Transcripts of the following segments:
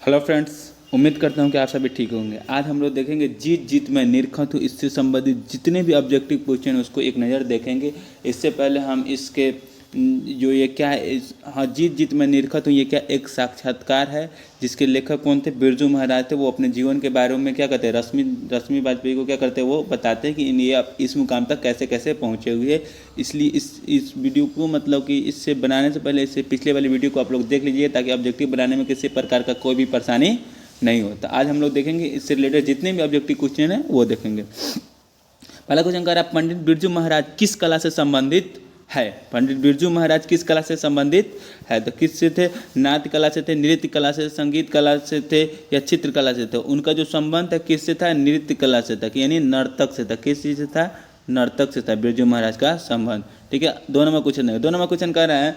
Hello friends, उम्मीद करता हूँ कि आप सभी ठीक होंगे। आज हम लोग देखेंगे जीत जीत में निरखत हूँ, इससे संबंधित जितने भी ऑब्जेक्टिव क्वेश्चन हैं उसको एक नज़र देखेंगे। इससे पहले हम इसके जो ये क्या है हाँ, जीत जीत में निरखत हूँ ये क्या एक साक्षात्कार है जिसके लेखक कौन थे? बिरजू महाराज थे। वो अपने जीवन के बारे में क्या कहते हैं, रश्मि वाजपेयी को क्या करते हैं, वो बताते हैं कि ये इस मुकाम तक कैसे कैसे पहुँचे हुए। इसलिए इस वीडियो को मतलब कि इससे बनाने से पहले इससे पिछले वाली वीडियो को आप लोग देख लीजिए ताकि ऑब्जेक्टिव बनाने में किसी प्रकार का कोई भी परेशानी नहीं होता। आज हम लोग देखेंगे इससे रिलेटेड जितने भी ऑब्जेक्टिव क्वेश्चन हैं वो देखेंगे। पहला क्वेश्चन कह रहा है, पंडित बिरजू महाराज किस कला से संबंधित है? पंडित बिरजू महाराज किस कला से संबंधित है? तो किससे थे? नाट्य कला से थे, नृत्य कला से, संगीत कला से थे या चित्रकला से थे? उनका जो संबंध है किससे था? नृत्य कला से था, यानी नर्तक से था। किस चीज़ से था? नर्तक से था बिरजू महाराज का संबंध। ठीक है, 2 नंबर क्वेश्चन है। 2 नंबर क्वेश्चन कह रहा है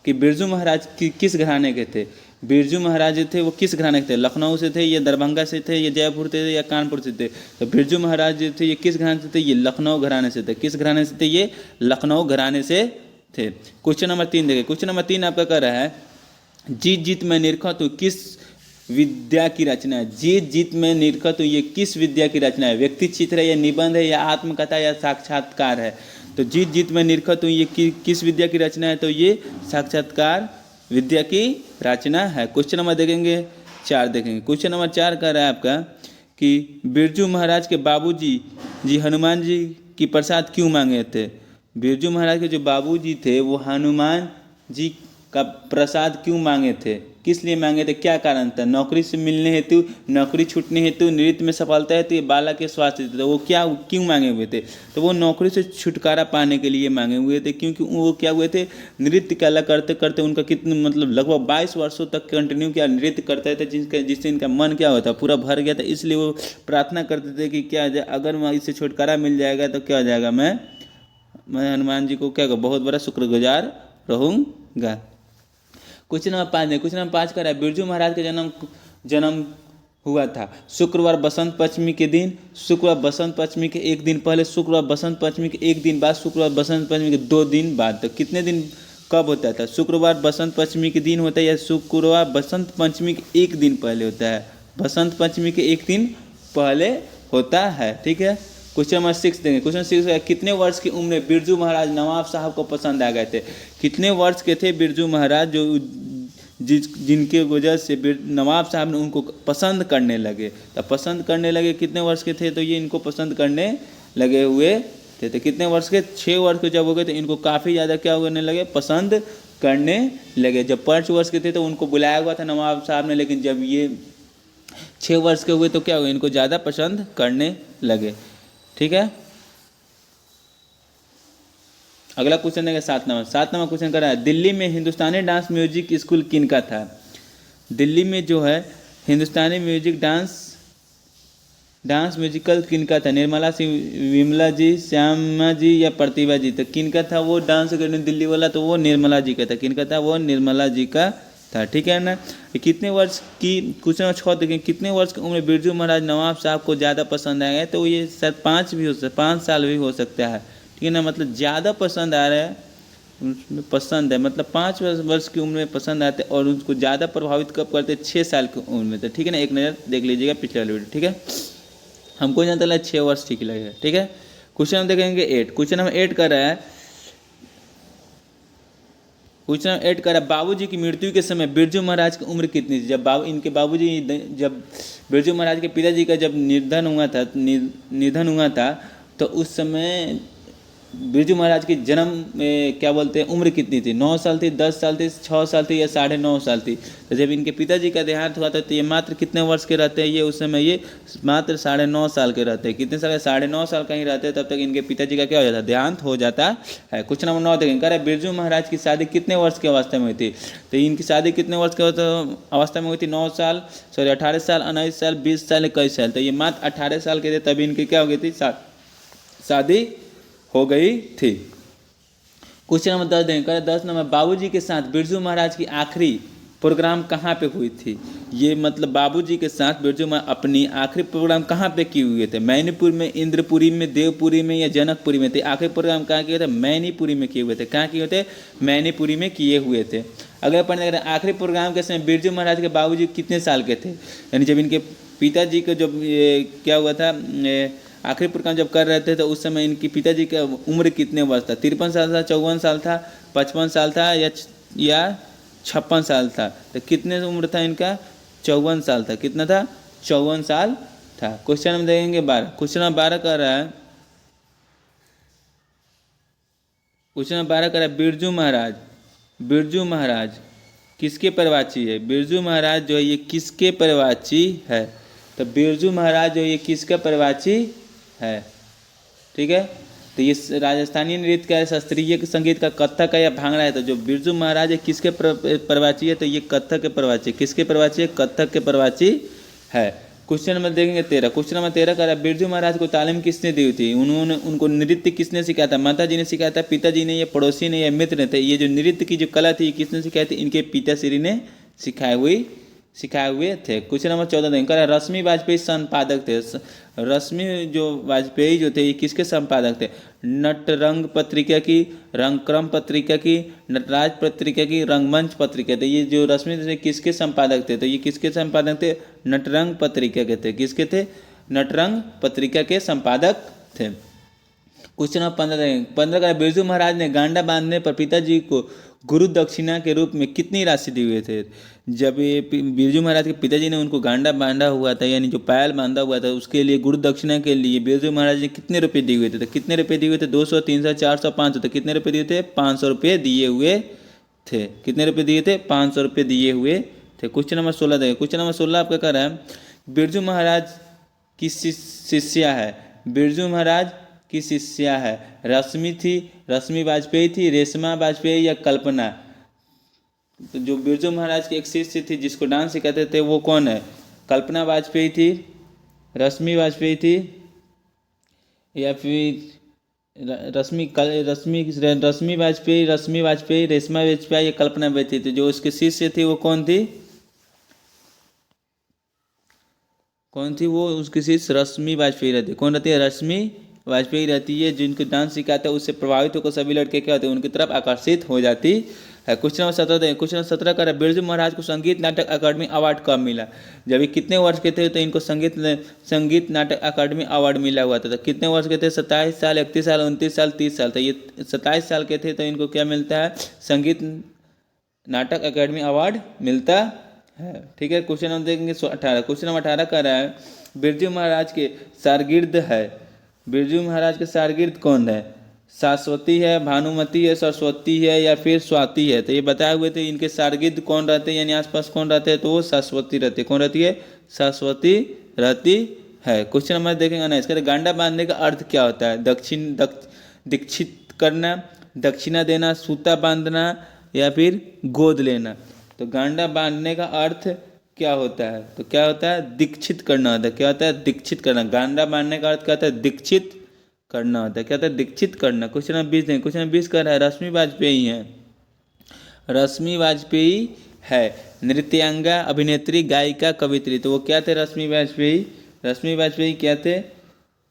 कि बिरजू महाराज किस घराने के थे? बिरजू महाराज थे वो किस घराने के थे? लखनऊ से थे या दरभंगा से थे या जयपुर थे या कानपुर से थे? तो बिरजू महाराज थे ये किस घराने से थे? ये लखनऊ घराने से थे। किस घराने से थे? ये लखनऊ घराने से थे। क्वेश्चन नंबर 3 देखिए। क्वेश्चन नंबर 3 आपका कह रहा है, जीत जीत में निरखत हूँ किस विद्या की रचना है? जीत जीत में निरखत हूँ ये किस विद्या की रचना है? व्यक्ति चित्र है या निबंध है या आत्मकथा या साक्षात्कार है? तो जीत जीत में निरखत हूँ ये किस विद्या की रचना है? तो ये साक्षात्कार विद्या की रचना है। क्वेश्चन नंबर देखेंगे 4 देखेंगे। क्वेश्चन नंबर 4 कह रहा है आपका कि बिरजू महाराज के बाबूजी जी हनुमान जी की प्रसाद क्यों मांगे थे? बिरजू महाराज के जो बाबूजी थे वो हनुमान जी का प्रसाद क्यों मांगे थे? किस लिए मांगे थे? क्या कारण था? नौकरी से मिलने हेतु, नौकरी छूटने हेतु, नृत्य में सफलता हेतु, बालक के स्वास्थ्य हेतु? तो वो क्या क्यों मांगे हुए थे? तो वो नौकरी से छुटकारा पाने के लिए मांगे हुए थे, क्योंकि वो क्या हुए थे, नृत्य कला करते करते उनका कितने मतलब लगभग 22 वर्षों तक कंटिन्यू किया, नृत्य करते थे जिससे इनका मन क्या होता पूरा भर गया था। इसलिए वो प्रार्थना करते थे कि क्या अगर मैं इससे छुटकारा मिल जाएगा तो क्या हो जाएगा, मैं हनुमान जी को क्या बहुत बड़ा शुक्रगुजार रहूँगा। क्वेश्चन नंबर 5 है। क्वेश्चन नंबर 5 का है, बिरजू महाराज का जन्म हुआ था शुक्रवार बसंत पंचमी के दिन, शुक्रवार बसंत पंचमी के एक दिन पहले, शुक्रवार बसंत पंचमी के एक दिन बाद, शुक्रवार बसंत पंचमी के 2 दिन बाद। तो कितने दिन कब होता था? शुक्रवार बसंत पंचमी के दिन होता है या शुक्रवार बसंत पंचमी के एक दिन पहले होता है? बसंत पंचमी के एक दिन पहले होता है। ठीक है, क्वेश्चन नंबर 6 देंगे। क्वेश्चन 6 है, कितने वर्ष की उम्र में बिरजू महाराज नवाब साहब को पसंद आ गए थे? कितने वर्ष के थे बिरजू महाराज जो जिनके वजह से नवाब साहब ने उनको पसंद करने लगे? तो पसंद करने लगे कितने वर्ष के थे? तो ये इनको पसंद करने लगे हुए थे। तो कितने वर्ष के? 6 वर्ष के जब हो गए तो इनको काफ़ी ज़्यादा क्या होने लगे, पसंद करने लगे। जब 5 वर्ष के थे तो उनको बुलाया हुआ था नवाब साहब ने, लेकिन जब ये 6 वर्ष के हुए तो क्या हुआ, इनको ज़्यादा पसंद करने लगे। ठीक है, अगला क्वेश्चन देंगे 7 नंबर। 7 नंबर क्वेश्चन कर रहा है, दिल्ली में हिंदुस्तानी डांस म्यूजिक स्कूल किनका था? दिल्ली में जो है हिंदुस्तानी म्यूजिक डांस म्यूजिकल किनका था? निर्मला सिंह, विमला जी, श्यामा जी या प्रतिभा जी? तो किनका था वो डांस करने दिल्ली वाला? तो वो निर्मला जी का था। किनका था? वो निर्मला जी का था। ठीक है ना। कितने वर्ष की, क्वेश्चन 6 देखें, कितने वर्ष की उम्र बिरजू महाराज नवाब साहब को ज़्यादा पसंद आएगा? तो ये शायद 5 भी हो सकता है, 5 साल भी हो सकता है। ठीक है ना, मतलब ज़्यादा पसंद आ रहा है, उसमें पसंद है, मतलब 5 वर्ष की उम्र में पसंद आते और उसको ज़्यादा प्रभावित कब करते? 6 साल की उम्र में। तो ठीक है ना, एक नज़र देख लीजिएगा पिछले वाले वीडियो। ठीक है, हमको जानता लगा 6 वर्ष ठीक लगेगा। ठीक है, क्वेश्चन हम देखेंगे 8। क्वेश्चन नंबर 8 कर रहा है, क्वेश्चन नंबर 8 कर रहा है, बाबूजी की मृत्यु के समय बिरजू महाराज की उम्र कितनी थी? जब जब बिरजू महाराज के पिताजी का जब निधन हुआ था तो उस समय बिरजू महाराज की जन्म में क्या बोलते हैं उम्र कितनी थी? 9 साल थी, 10 साल थी, 6 साल थी या 9.5 साल थी? तो जब इनके पिताजी का देहांत हुआ था तो ये मात्र कितने वर्ष के रहते हैं? ये उस समय ये मात्र 9.5 साल के रहते हैं। कितने साल? 9.5 साल का ही रहते हैं, तब तक इनके पिताजी का क्या हो जाता है? देहांत हो जाता है। क्वेश्चन नंबर 9 देखेंगे, कह रहा है बिरजू महाराज की शादी कितने वर्ष की अवस्था में हुई थी? तो इनकी शादी कितने वर्ष की अवस्था में हुई थी? 9 साल, 18 साल, 19 साल, 20 साल, 21 साल। तो ये मात्र 18 साल के थे तभी इनकी क्या हो गई थी? शादी हो गई थी। क्वेश्चन नंबर 10 देंगे, 10 नंबर, बाबूजी के साथ बिरजू महाराज की आखिरी प्रोग्राम कहाँ पे हुई थी? ये मतलब बाबूजी के साथ बिरजू महाराज अपनी आखिरी प्रोग्राम कहाँ पे किए हुए थे? मैनीपुर में, इंद्रपुरी में, देवपुरी में या जनकपुरी में थे? आखिरी प्रोग्राम कहाँ किए थे? मैनीपुरी में किए हुए थे। कहाँ किए थे? मैनीपुरी में किए हुए थे। अगला पॉइंट देख रहे हैं, आखिरी प्रोग्राम के समय बिरजू महाराज के बाबूजी कितने साल के थे? यानी जब इनके पिताजी को जब क्या हुआ था, आखिरी प्रोग्राम जब कर रहे थे तो उस समय इनकी पिताजी का उम्र कितने वर्ष था? 53 साल था, 54 साल था, 55 साल था या 56 साल था? तो कितने उम्र था इनका? 54 साल था। कितना था? 54 साल था। क्वेश्चन हम देखेंगे 12। क्वेश्चन नंबर 12 कर रहा है, क्वेश्चन नंबर 12 कर रहा है, बिरजू महाराज किसके परवाची है? बिरजू महाराज जो है ये किसके परवाची है? तो बिरजू महाराज जो ये किसका परवाची है? ठीक है, तो ये राजस्थानी नृत्य का है, शास्त्रीय संगीत का, कथक का या भांगड़ा है? तो जो बिरजू महाराज है किसके परवाची है? तो ये कथक के परवाची। किसके परवाची है? कथक के परवाची है। क्वेश्चन नंबर देखेंगे 13। क्वेश्चन नंबर 13 का बिरजू महाराज को तालीम किसने दी थी? उनको नृत्य किसने सिखाया था? माता जी ने सिखाया था, पिताजी ने, या पड़ोसी ने, या मित्र ने? थे ये जो नृत्य की जो कला थी किसने सिखाई थी? इनके पिताश्री ने सिखाए हुए थे। क्वेश्चन नंबर 14 देखें, रश्मि वाजपेयी संपादक थे। रश्मि जो वाजपेयी जो थे ये किसके संपादक थे? नटरंग पत्रिका की, रंगक्रम पत्रिका की, नटराज पत्रिका की, रंगमंच पत्रिका थे। ये जो रश्मि थे किसके संपादक थे? तो ये किसके संपादक थे? नटरंग पत्रिका के थे। किसके थे? नटरंग पत्रिका के संपादक थे। क्वेश्चन नंबर 15 का, बिरजू महाराज ने गांडा बांधने पर पिताजी को गुरु दक्षिणा के रूप में कितनी राशि दिए हुए थे? जब ये बिरजू महाराज के पिताजी ने उनको गांडा बांधा हुआ था, यानी जो पायल बांधा हुआ था, उसके लिए गुरु दक्षिणा के लिए बिरजू महाराज ने कितने रुपए दिए हुए थे? तो कितने रुपए दिए हुए थे? 200, 300, 400, 500। तो कितने रुपए दिए थे? 500 रुपये दिए हुए थे। कितने रुपये दिए थे? 500 रुपये दिए हुए थे। क्वेश्चन नंबर 16 देखिए। क्वेश्चन नंबर 16 आपका कह रहा है, बिरजू महाराज की शिष्या है? बिरजू महाराज की शिष्या है? रश्मि थी, रश्मि वाजपेयी थी, रेशमा वाजपेयी या कल्पना? तो जो बिरजू महाराज की एक शिष्य थी जिसको डांस सिखाते थे वो कौन है? कल्पना वाजपेयी थी, रश्मि वाजपेयी थी, या फिर रश्मि वाजपेयी, रेशमा वाजपेयी या कल्पना वाजपेयी थी? जो उसके शिष्य थी वो कौन थी? वो उसकी शिष्य रश्मि वाजपेयी रहती है। कौन रहती है? रश्मि वाजपेयी रहती है। जिनको डांस सिखाता है उससे प्रभावित होकर सभी लड़के क्या होते हैं? उनकी तरफ आकर्षित हो जाती है। क्वेश्चन नंबर 17 दें। क्वेश्चन नंबर 17 का, बिरजू महाराज को संगीत नाटक अकादमी अवार्ड कब मिला? जब ये कितने वर्ष के थे तो इनको संगीत नाटक अकादमी अवार्ड मिला हुआ था? तो कितने वर्ष के थे? 27 साल, 31 साल, 29 साल, 30 साल? तो ये 27 साल के थे तो इनको क्या मिलता है? संगीत नाटक अकादमी अवार्ड मिलता है। ठीक है, क्वेश्चन नंबर देखेंगे 18। क्वेश्चन नंबर 18 का रहा है, बिरजू महाराज के शागिर्द है? बिरजू महाराज के शागिर्द कौन है? शाश्वती है, भानुमति है, सरस्वती है या फिर स्वाति है? तो ये बताए हुए थे इनके शागिर्द कौन रहते हैं, यानी आसपास कौन रहते हैं? तो वो शाश्वती रहती है। कौन रहती है? शाश्वती रहती है। क्वेश्चन नंबर देखेंगे ना, इसका गांडा बांधने का अर्थ क्या होता है? दीक्षित करना, दक्षिणा देना, सूता बांधना या फिर गोद लेना? तो गांडा बांधने का अर्थ क्या होता है? तो क्या होता है? दीक्षित करना होता है। क्या होता है? दीक्षित करना। गांडा बांधने का अर्थ क्या होता है? दीक्षित करना होता है। क्या होता है? दीक्षित करना। क्वेश्चन नंबर 20 दें। क्वेश्चन नंबर 20 कर रहा है, रश्मि वाजपेयी है? रश्मि वाजपेयी है नृत्यांगा, अभिनेत्री, गायिका, कवित्री? तो वो क्या थे? रश्मि वाजपेयी। रश्मि वाजपेयी क्या थे?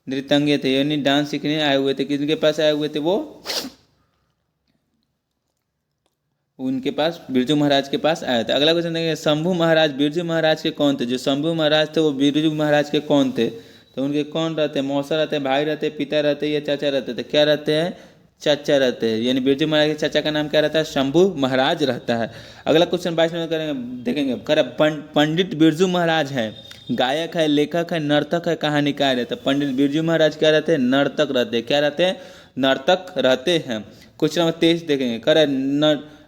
नृत्यांगे थे, यानी डांस सीखने आए हुए थे। किसके पास आए हुए थे? वो उनके पास, बिरजू महाराज के पास आया था। अगला क्वेश्चन देखेंगे, शंभू महाराज बिरजू महाराज के कौन थे? जो शंभू महाराज थे वो बिरजू महाराज के कौन थे? तो उनके कौन रहते हैं? मौसा रहते हैं, भाई रहते हैं, पिता रहते हैं या चाचा रहते थे? क्या रहते हैं? चाचा रहते हैं। यानी बिरजू महाराज के चाचा का नाम क्या रहता है? शंभू महाराज रहता है। अगला क्वेश्चन 22 में करेंगे, देखेंगे, पंडित बिरजू महाराज है, गायक है, लेखक है, नर्तक है, कहानीकार है? तो पंडित बिरजू महाराज क्या रहते हैं? नर्तक रहते हैं। क्या रहते हैं? नर्तक रहते हैं। क्वेश्चन नंबर 23 देखेंगे, करे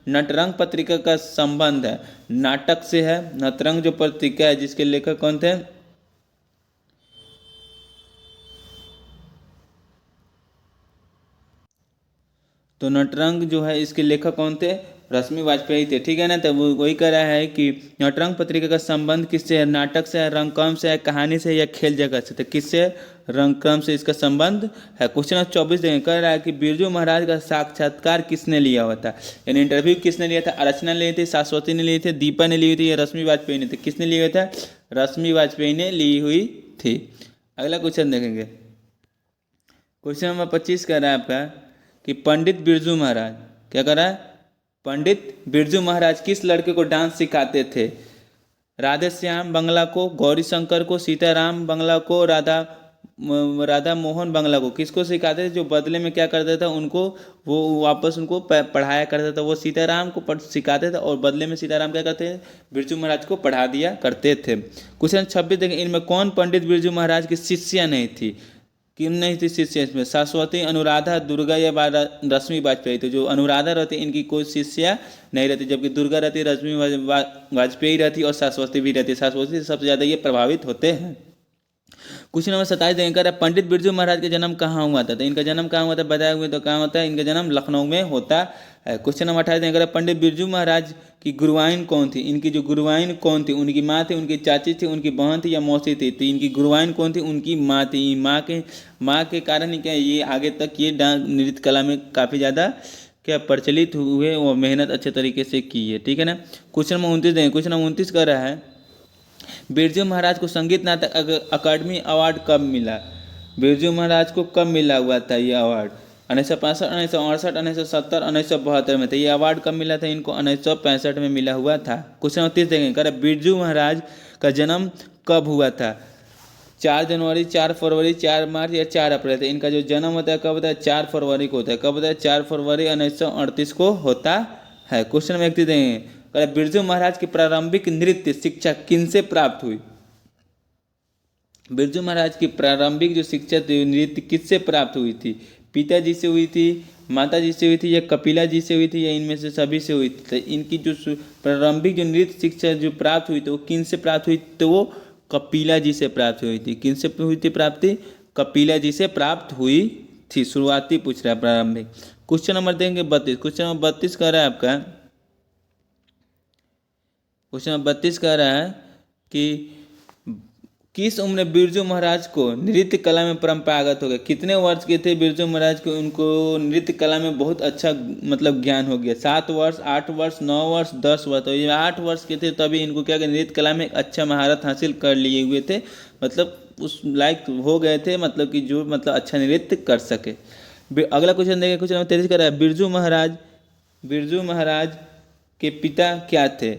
नटरंग पत्रिका का संबंध है नाटक से है? नटरंग जो पत्रिका है जिसके लेखक कौन थे? तो नटरंग जो है इसके लेखक कौन थे? रश्मि वाजपेयी थे, ठीक है ना। तो वो वही कह रहा है कि नटरंग पत्रिका का संबंध किससे है, नाटक से है, रंगकर्म से है, कहानी से या खेल जगत से। तो किससे, रंगकर्म से इसका संबंध है। क्वेश्चन नंबर 24 देखें, कह रहा है कि बिरजू महाराज का साक्षात्कार किसने लिया हुआ था, यानी इंटरव्यू किसने लिया था। अर्चना ने ली थी, शाश्वती ने ली थी, दीपा ने ली हुई थी या रश्मि वाजपेयी ने थी। किसने लिया हुआ था, रश्मि वाजपेयी ने ली हुई थी। अगला क्वेश्चन देखेंगे, क्वेश्चन नंबर 25 कह रहा है आपका कि पंडित बिरजू महाराज, क्या कर रहा है, पंडित बिरजू महाराज किस लड़के को डांस सिखाते थे। राधे श्याम बंगला को, गौरी शंकर को, सीताराम बंगला को, राधा मोहन बंगला को। किसको सिखाते थे, जो बदले में क्या करता था, उनको वो वापस उनको पढ़ाया करता था। वो सीताराम को सिखाते थे और बदले में सीताराम क्या करते थे, बिरजू महाराज को पढ़ा दिया करते थे। क्वेश्चन 26 देखें, इनमें कौन पंडित बिरजू महाराज की शिष्या नहीं थी, किन नहीं थी शिष्य इसमें, शाश्वती, अनुराधा, दुर्गा या रश्मि वाजपेयी। तो जो अनुराधा रहती इनकी कोई शिष्या नहीं रहती, जबकि दुर्गा रहती, रश्मि वाजपेयी रहती और शाश्वती भी रहती। शाश्वती से सबसे ज़्यादा ये प्रभावित होते हैं। क्वेश्चन नंबर 27 देखें, पंडित बिरजू महाराज का जन्म कहाँ हुआ था। तो इनका जन्म कहाँ हुआ था, बताया हुए तो कहाँ होता है, इनका जन्म लखनऊ में होता है। क्वेश्चन नंबर 28 देखें, पंडित बिरजू महाराज की गुरुवाइन कौन थी। इनकी जो गुरुवाइन कौन थी, उनकी माँ थी, उनकी चाची थी, उनकी बहन थी या मौसी थी। तो इनकी गुरुवाइन कौन थी, उनकी माँ थी। माँ के कारण ही क्या ये आगे तक ये नृत्य कला में काफ़ी ज़्यादा क्या प्रचलित हुए और मेहनत अच्छे तरीके से की है, ठीक है ना। क्वेश्चन नंबर 29 देखें, क्वेश्चन नंबर 29 कर रहा है, बिरजू महाराज को संगीत नाटक अकादमी अवार्ड कब मिला। बिरजू महाराज को कब मिला हुआ था ये अवार्ड, 1965, 1968, 1970, 1972 में था। ये अवार्ड कब मिला था इनको, 1965 में मिला हुआ था। क्वेश्चन 29 देखेंगे, कह रहा बिरजू महाराज का जन्म कब हुआ था, 4 जनवरी, 4 फरवरी, 4 मार्च या 4 अप्रैल। तो इनका जो जन्म होता है कब होता है, 4 फरवरी को होता है। कब होता है, 4 फरवरी 1938 को होता है। क्वेश्चन में व्यक्ति देंगे, बिरजू महाराज की प्रारंभिक नृत्य शिक्षा किनसे प्राप्त हुई। बिरजू महाराज की प्रारंभिक जो शिक्षा थी नृत्य किससे प्राप्त हुई थी, पिताजी से हुई थी, माताजी से हुई थी या कपिला जी से हुई थी या इनमें से सभी से हुई थी। तो इनकी जो प्रारंभिक जो नृत्य शिक्षा जो प्राप्त हुई थी वो किनसे प्राप्त हुई, तो वो कपिला जी से प्राप्त हुई थी। किनसे हुई थी प्राप्ति, कपिला जी से प्राप्त हुई थी। शुरुआती पूछ रहा है प्रारंभिक। क्वेश्चन नंबर देंगे 32, क्वेश्चन नंबर 32 कह रहा है आपका, क्वेश्चन नंबर 32 कह रहा है कि किस उम्र बिरजू महाराज को नृत्य कला में परंपरागत हो गया। कितने वर्ष के थे बिरजू महाराज को, उनको नृत्य कला में बहुत अच्छा मतलब ज्ञान हो गया। 7 वर्ष, 8 वर्ष, 9 वर्ष, 10 वर्ष। तो ये 8 वर्ष के थे तभी इनको क्या नृत्य कला में अच्छा महारत हासिल कर लिए हुए थे, मतलब उस लायक हो गए थे, मतलब कि जो मतलब अच्छा नृत्य कर सके। अगला क्वेश्चन देखें, क्वेश्चन नंबर 33 कर रहा है, बिरजू महाराज के पिता क्या थे।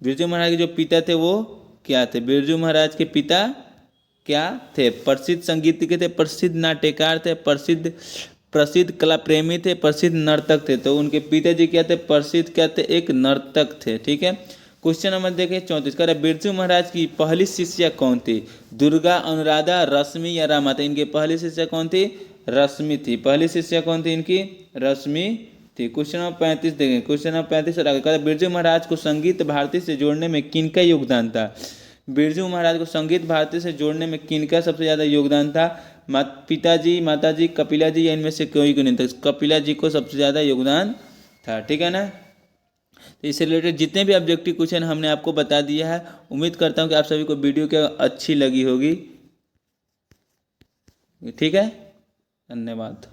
बिरजू महाराज के जो पिता थे वो क्या थे, बिरजू महाराज के पिता क्या थे। प्रसिद्ध संगीतज्ञ थे, प्रसिद्ध नाट्यकार थे, प्रसिद्ध कला प्रेमी थे, प्रसिद्ध नर्तक थे। तो उनके पिताजी क्या थे, प्रसिद्ध क्या थे, एक नर्तक थे, ठीक है। क्वेश्चन नंबर देखें 34 कह रहा है, बिरजू महाराज की पहली शिष्या कौन थी, दुर्गा, अनुराधा, रश्मि या रामा। तो इनके पहली शिष्या कौन थी, रश्मि थी। पहली शिष्या कौन थी इनकी, रश्मि थी। क्वेश्चन नंबर 35 देखें, क्वेश्चन नंबर 35 और आगे कहता है, बिरजू महाराज को संगीत भारती से जोड़ने में किनका योगदान था। बिरजू महाराज को संगीत भारती से जोड़ने में किनका सबसे ज़्यादा योगदान था, पिताजी, माताजी, कपिला जी या इनमें से कोई को नहीं था। कपिला जी को सबसे ज़्यादा योगदान था, ठीक है ना। तो इससे रिलेटेड जितने भी ऑब्जेक्टिव क्वेश्चन हमने आपको बता दिया है, उम्मीद करता हूँ कि आप सभी को वीडियो क्या अच्छी लगी होगी, ठीक है। धन्यवाद।